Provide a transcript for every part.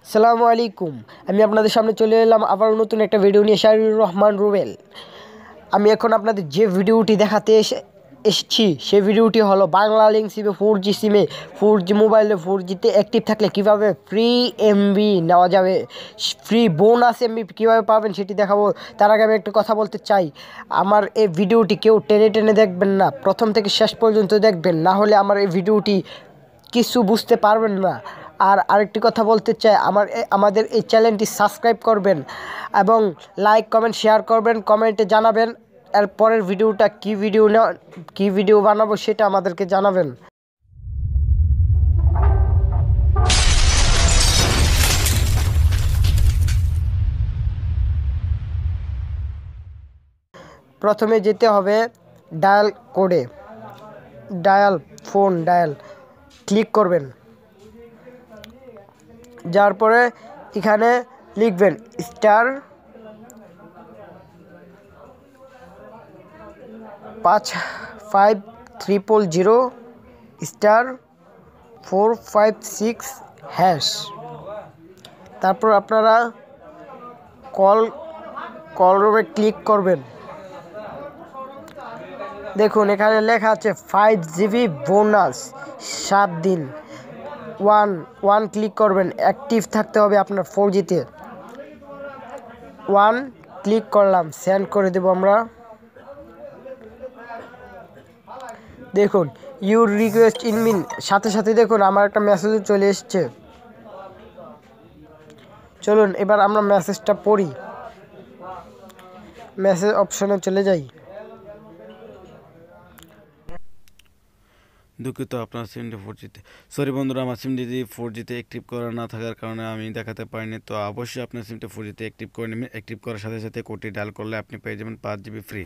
আসসালামু আলাইকুম। আমি আপনাদের সামনে চলে এলাম আবার নতুন একটা ভিডিও নিয়ে, শাহরুর রহমান রুবেল। আমি এখন আপনাদের যে ভিডিওটি দেখাতে এসেছি সেই ভিডিওটি হলো বাংলা লিঙ্ক সিমে 4G সিমে 4G মোবাইলে 4Gতে অ্যাক্টিভ থাকলে কিভাবে ফ্রি এমবি নেওয়া যাবে, ফ্রি বোনাস এমবি কীভাবে পাবেন সেটি দেখাবো। তার আগে আমি একটা কথা বলতে চাই, আমার এই ভিডিওটি কেউ টেনে টেনে দেখবেন না, প্রথম থেকে শেষ পর্যন্ত দেখবেন, না হলে আমার এই ভিডিওটি কিছু বুঝতে পারবেন না। আর আরেকটি কথা বলতে চাই, আমাদের এই চ্যানেলটি সাবস্ক্রাইব করবেন এবং লাইক কমেন্ট শেয়ার করবেন, কমেন্টে জানাবেন এর পরের ভিডিওটা কী ভিডিও বানাবো সেটা আমাদেরকে জানাবেন। প্রথমে যেতে হবে ডায়াল কোডে, ডায়াল ক্লিক করবেন। যার পরে এখানে লিখবেন স্টার 5500 স্টার 456 হ্যাশ। তারপর আপনারা কল রুমে ক্লিক করবেন। দেখুন এখানে লেখা আছে 5GB বোনাস 7 দিন। ওয়ান ক্লিক করবেন, অ্যাক্টিভ থাকতে হবে আপনার 4Gতে। 1 ক্লিক করলাম, সেন্ড করে দেব আমরা। দেখুন ইউর রিকোয়েস্ট ইনমিন, সাথে সাথে দেখুন আমার একটা মেসেজও চলে এসছে। চলুন এবার আমরা মেসেজটা পড়ি, মেসেজ অপশনে চলে যাই। দুঃখিত, আপনার সিমটি 4Gতে। সরি বন্ধুরা, আমার সিমটি 4Gতে অ্যাক্টিভ করা না থাকার কারণে আমি দেখাতে পারিনি। তো অবশ্যই আপনার সিমটি 4Gতে অ্যাক্টিভ করে নেবেন। অ্যাক্টিভ করার সাথে সাথে কোডটি ডায়াল করলে আপনি পেয়ে যাবেন 5GB ফ্রি।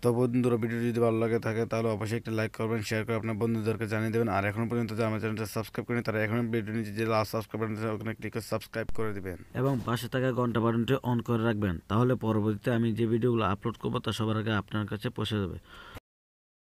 তো বন্ধুরা, ভিডিও যদি ভালো লাগে থাকে তাহলে অবশ্যই একটা লাইক করবেন, শেয়ার করে আপনার বন্ধুদেরকে জানিয়ে দেবেন। আর এখনো পর্যন্ত যারা আমার চ্যানেলটা সাবস্ক্রাইব করেনি তারা এখন ভিডিও নিচে যে লাস্ট সাবস্ক্রাইব বাটন আছে ওখানে ক্লিক করে সাবস্ক্রাইব করে দিবেন এবং পাশে থাকা ঘন্টা বাটনটি অন করে রাখবেন। তাহলে পরবর্তীতে আমি যে ভিডিওগুলো আপলোড করবো তা সবার আগে আপনার কাছে পৌঁছে যাবে।